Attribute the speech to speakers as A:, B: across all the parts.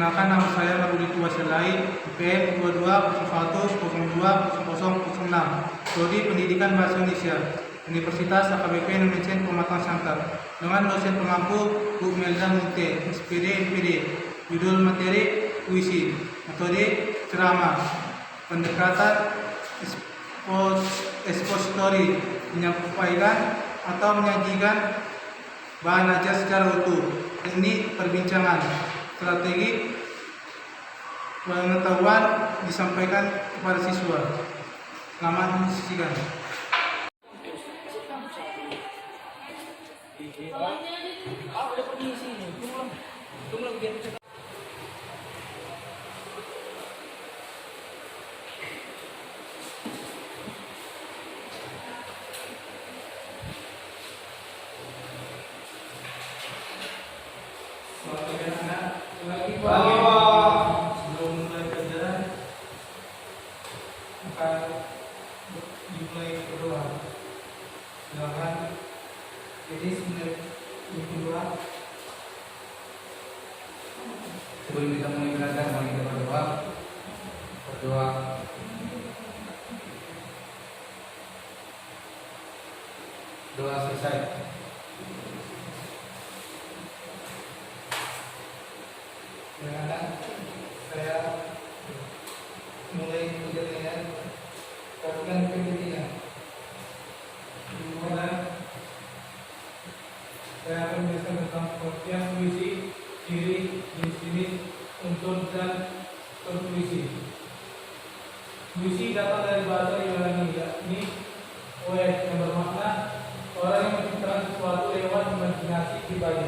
A: Perkenalkan, nama saya Maruli Tuwaselai, IPM 2201020006, Prodi Pendidikan Bahasa Indonesia, Universitas AKBP Indonesia Pematang Siantar, dengan dosen pengampu Bu Melda Munte, SPD MPD. Judul materi puisi, metode ceramah, pendekatan ekspositori, menyampaikan atau menyajikan bahan ajar secara utuh, teknik perbincangan, strategi pengetahuan disampaikan kepada siswa. Selamat menyaksikan. Sebelum mulai pelajaran, akan dimulai berdoa. Silakan. Jadi kedua,
B: sebelum kita mulai belajar, mari kita berdoa. Doa selesai.
A: Dengan saya mulai penjelasan perhatikan pendidikan. Dimana saya akan menjelaskan tentang pengertian puisi, ciri, jenis-jenis, unsur dan berpuisi. Puisi datang dari bahasa Yunani, yakni poet, yang bermakna orang yang menciptakan sesuatu lewat imajinasi pribadi.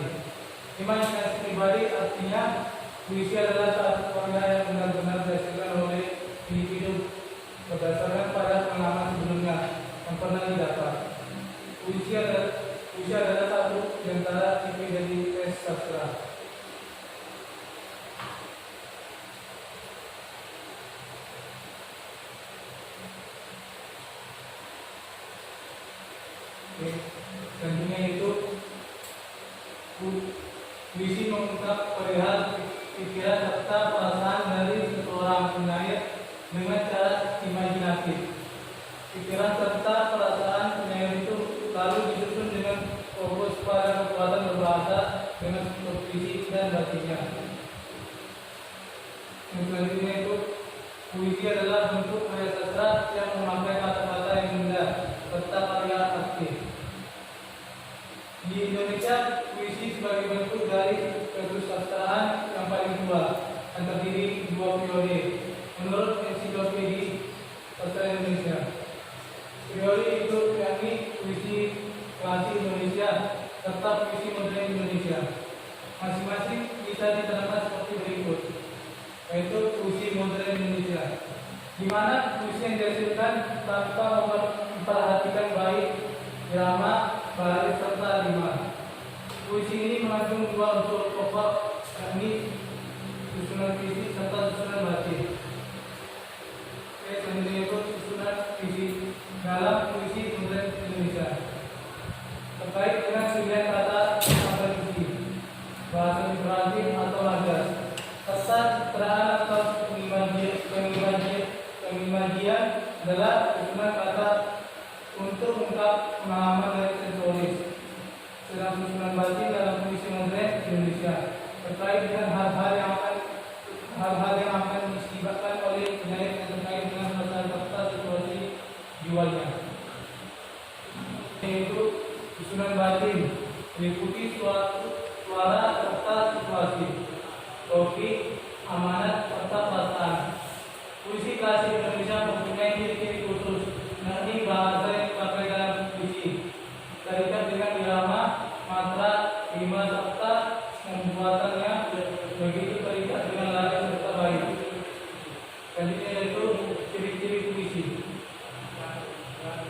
A: Imajinasi pribadi artinya puisi adalah satu karya yang benar-benar dihasilkan oleh individu berdasarkan pada pengalaman sebelumnya yang pernah didapat. Puisi adalah satu di antara tipe dari tes sastra. Tentunya itu puisi mengungkap perihal pikiran serta perasaan dari seseorang penyair dengan cara imajinatif. Pikiran serta perasaan penyair itu lalu disusun dengan fokus pada kekuatan berbahasa dengan puisi dan batinnya. Yang selanjutnya itu puisi adalah bentuk karya sastra yang memakai kata-kata yang indah serta karya aktif. Di Indonesia, puisi sebagai bentuk dari kesusastraan yang paling tua, yang terdiri dua periode, menurut ensiklopedia Sastra Indonesia. Periode itu yakni puisi klasik Indonesia serta puisi modern Indonesia. Masing-masing bisa diterangkan seperti berikut, yaitu puisi modern Indonesia, di mana puisi yang dihasilkan tanpa memperhatikan baik irama, baris serta rima. Puisi ini mengandung dua unsur pokok, yakni susunan puisi serta susunan batin. Selanjutnya itu susunan puisi dalam puisi modern Indonesia. Terkait dengan pilihan kata komposisi, bahasa figuratif atau lagas, serta keterangan atau pengimajian adalah susunan kata untuk mengungkap pengalaman dari sensoris. Sedang susunan batin dalam puisi modern Indonesia terkait dengan hal-hal yang akan disebabkan oleh penyair yang terkait dengan serta situasi jiwanya. Yaitu susunan batin meliputi suara serta situasi, topik, amanat serta perasaan. Puisi klasik Indonesia mempunyai ciri-ciri khusus, yakni bahasa yang dipakai dalam puisi terikat dengan irama, matra, rima serta pembuatannya begitu terikat dengan laras serta baik. Selanjutnya yaitu ciri-ciri puisi,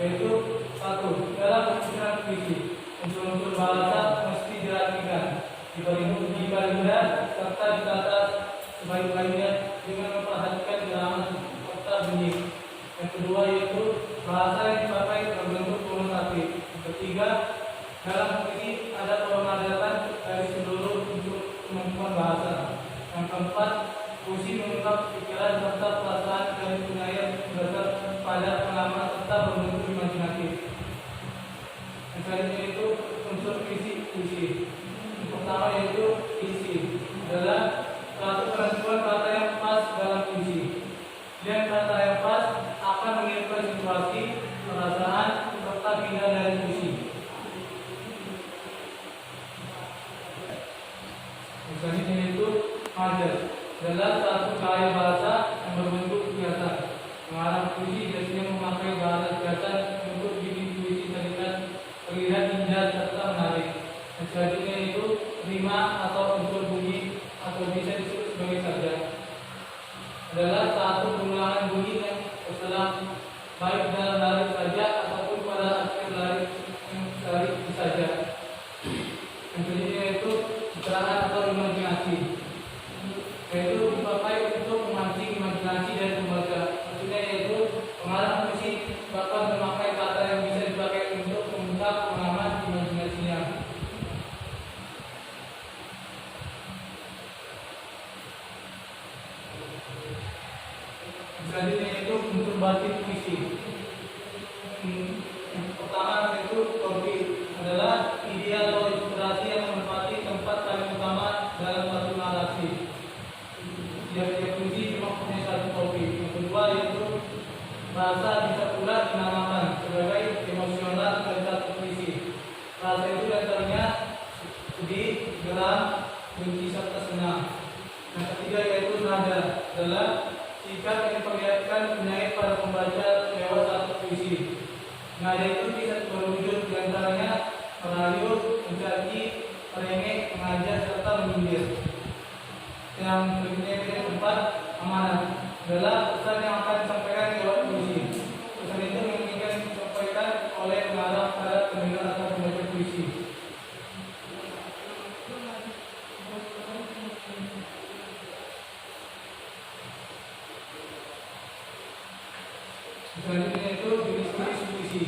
A: yaitu satu, dalam penyusunan puisi unsur-unsur bahasa mesti dirapikan, diperindah serta ditata sebaik-baiknya dengan memperhatikan irama serta bunyi. pikiran serta perasaan dan budaya berdasar pada pengalaman serta berbentuk imajinatif. Yang selanjutnya itu unsur puisi. Yang pertama yaitu isi adalah suatu penentuan kata yang pas dalam puisi. Dan kata yang pas akan mengirimkan situasi, perasaan, serta pindah dari puisi. Selanjutnya itu majas adalah satu gaya bahasa yang berbentuk biasa. Mengarang puisi biasanya memakai bahasa biasa untuk bikin puisi terlihat indah serta menarik. Dan selanjutnya itu rima atau unsur bunyi atau bisa disebut sebagai saja adalah satu pengulangan bunyi yang berselang baik dalam larik saja ataupun pada akhir larik saja. Yang selanjutnya itu citraan atau imajinasi, yaitu dipakai untuk memancing imajinasi dan pembaca. Maksudnya yaitu pengarang puisi bahkan memakai kata yang bisa dipakai untuk mengungkap pengalaman imajinasinya. Selanjutnya itu unsur batin puisi. Yang pertama yaitu topik adalah ide atau inspirasi yang menempati tempat paling utama dalam satu narasi. Tiap puisi cuma punya satu topik. Yang kedua yaitu bahasa bisa pula dinamakan sebagai emosional dari satu puisi. Bahasa itu antaranya sedih, geram, benci serta senang. Yang ketiga yaitu nada adalah sikap yang diperlihatkan menaik pada pembaca lewat satu puisi. Nada itu bisa berwujud diantaranya merayu, mencaci, merengek, mengajak, serta menyindir. Yang berikutnya yang keempat, amanat adalah pesan yang akan disampaikan lewat puisi. Pesan itu menginginkan disampaikan oleh pengarang pada pendengar atau pembaca puisi. Selanjutnya itu jenis-jenis puisi.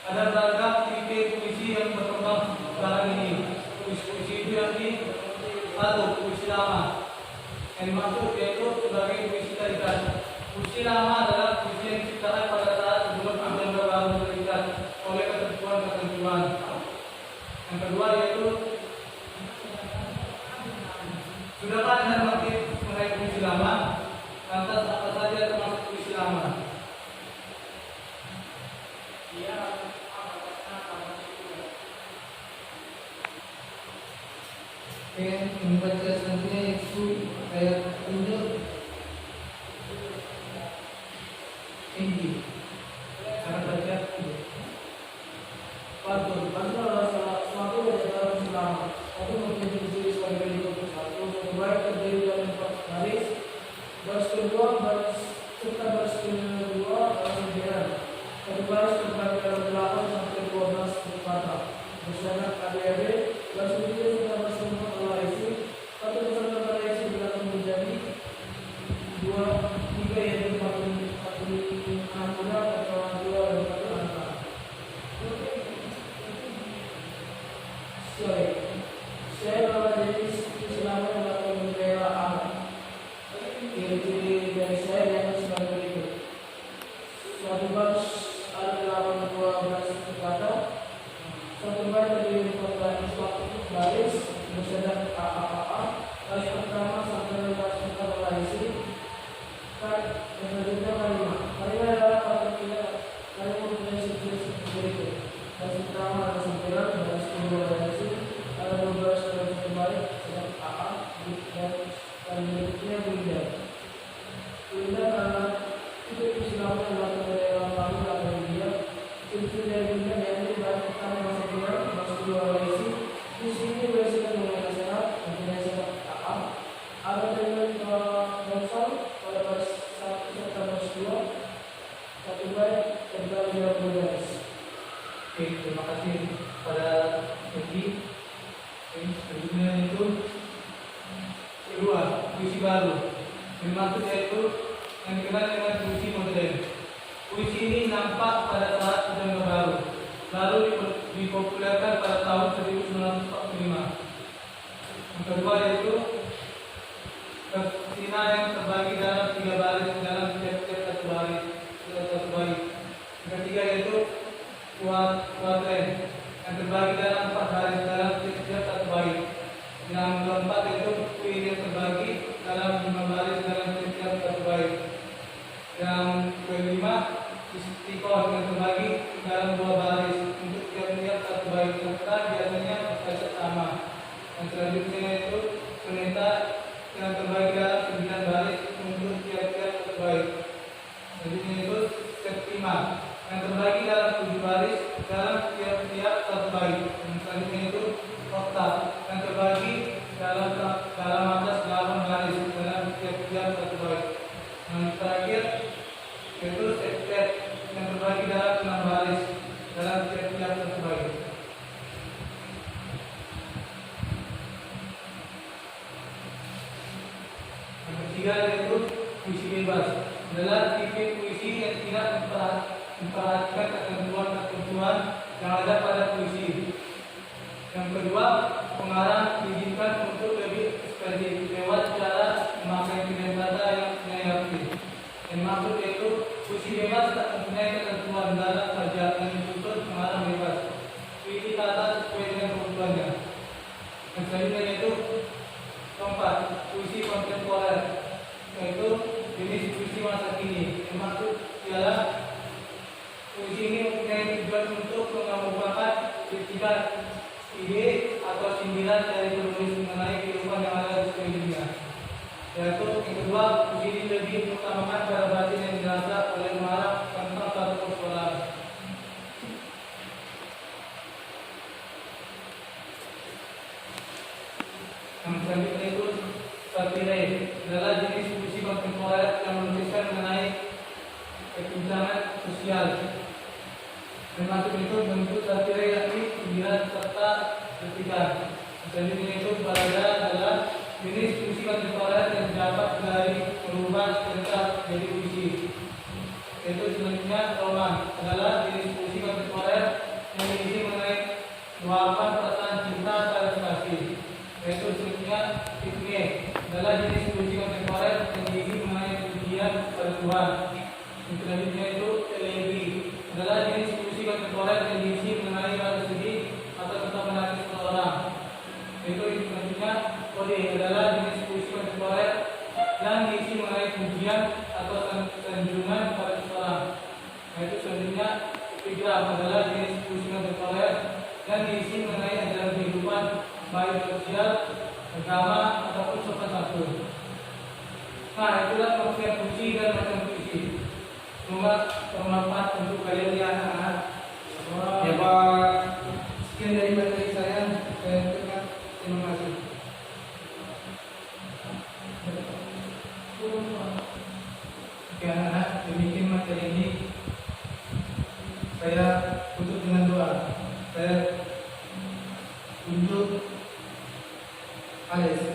A: Ada beragam tipe puisi yang berkembang sekarang ini. Puisi itu yang satu, puisi lama. Yang dimaksud yaitu sebagai puisi tarikan. Puisi lama adalah puisi yang diciptakan pada saat sebelum agenda baru terikat oleh ketentuan-ketentuan. Yang kedua yaitu sudahkah Anda mengerti mengenai puisi lama? Lantas apa saja termasuk puisi lama? Yang membaca selanjutnya itu ayat tunjuk tinggi cara baca patut adalah suatu yang selama atau mungkin ditulis sebagai berikut. Satu, baik terdiri dari 4 baris. Baris kedua, baris serta baris kedua baris sembilan. Satu baris terbagi dari 8 sampai 12 kata. Misalnya KDRD, baris ketiga serta baris keempat adalah isi. Satu beserta variasi berlaku menjadi 2, 3 yaitu 46 muda, 42 dan 1 angka. Saya adalah jenis selama melakukan membela anak. Ciri-ciri dari saya yang sebagai berikut. Suatu baris ada 12 kata. Satu baris terdiri dari 4 baris bersama AAA. Baris pertama sampai baris pertama isi. Yang selanjutnya kalimat. Kalimat adalah kata kita. Kalimat mempunyai seperti berikut. Baris pertama ada 9, baris kedua ada isi. Ada 12 baris kembali sedang AA dan berikutnya bunda. Bunda karena itu Islam adalah kebenaran kami atau dia. Ciri dari bunda yaitu baris pertama masa kira, baris kedua isi. Di sini berisikan mengenai nasihat, mempunyai sifat AA. Ada dengan bonsal pada baris 1 serta baris 2. Satu baik terbagi dalam 2 baris. Oke, terima kasih pada Eki. Selanjutnya itu kedua, puisi baru. Yang maksud yaitu yang dikenal dengan puisi modern. Puisi ini nampak pada saat Orde Baru, lalu dipopulerkan pada tahun 1945. Yang kedua yaitu Betina yang terbagi dalam 3 baris dalam tiap-tiap satu baris. Yang ketiga yaitu kuadren yang terbagi dalam 4 baris dalam tiap-tiap satu baris. Yang keempat yaitu kuil yang terbagi dalam 5 baris dalam tiap-tiap satu baris. Yang kelima istikor yang terbagi dalam 2 baris untuk tiap-tiap satu baris serta biasanya bercacat sama. Yang selanjutnya yaitu soneta yang terbagi dalam 9 baris untuk tiap-tiap satu baris. Selanjutnya itu septima yang terbagi dalam 7 baris dalam tiap-tiap satu baris. Yang selanjutnya itu oktav yang terbagi dalam atas 8 baris dalam tiap-tiap satu baris. Yang terakhir yaitu septet yang terbagi dalam 6 baris dalam tiap-tiap satu baris. Yang ketiga yaitu puisi bebas adalah tipe puisi yang tidak memperhatikan ketentuan yang ada pada puisi. Yang kedua, pengarang diizinkan untuk lebih ekspresif lewat cara memakai pilihan kata yang mengerti. Yang maksud yaitu puisi bebas tak mempunyai ketentuan dalam saja yang dituntut pengarang bebas. Pilih kata sesuai dengan kebutuhannya. Yang selanjutnya yaitu keempat, puisi kontemporer, yaitu jenis puisi masa kini. Yang maksud ialah puisi ini mempunyai tujuan untuk mengemukakan kritikan ide atau sindiran dari penulis mengenai kehidupan yang ada di sekelilingnya. Yaitu yang kedua, puisi ini lebih mengutamakan cara batin yang dirasa oleh pengarang tentang satu persoalan. Yang selanjutnya itu satire adalah jenis puisi kontemporer yang menuliskan mengenai kebincangan sosial. Termasuk itu bentuk satire yakni sindiran serta kritikan. Selanjutnya itu parada adalah jenis puisi kontemporer yang dapat dari merubah cerita jadi puisi. Yaitu selanjutnya roman adalah jenis puisi kontemporer yang diisi mengenai luapan perasaan cinta dan kasih. Yaitu selanjutnya fikih adalah jenis puisi kontemporer yang diisi mengenai pujian pada Tuhan. Yang selanjutnya itu elegi adalah jenis puisi kontemporer yang diisi mengenai rasa sedih atau tentang menangis seseorang. Yaitu selanjutnya kode adalah jenis puisi kontemporer yang diisi mengenai pujian atau sanjungan pada seseorang. Yaitu selanjutnya epigram adalah jenis puisi kontemporer yang diisi mengenai ajaran kehidupan baik sosial, agama ataupun sopan santun. Nah, itulah pengertian puisi dan macam puisi. Semoga bermanfaat untuk kalian ya anak-anak.
B: Ya Pak.
A: Sekian dari materi saya ucapkan terima kasih. Oke anak-anak, demikian materi ini. Saya tutup dengan doa. Saya tunjuk Alex.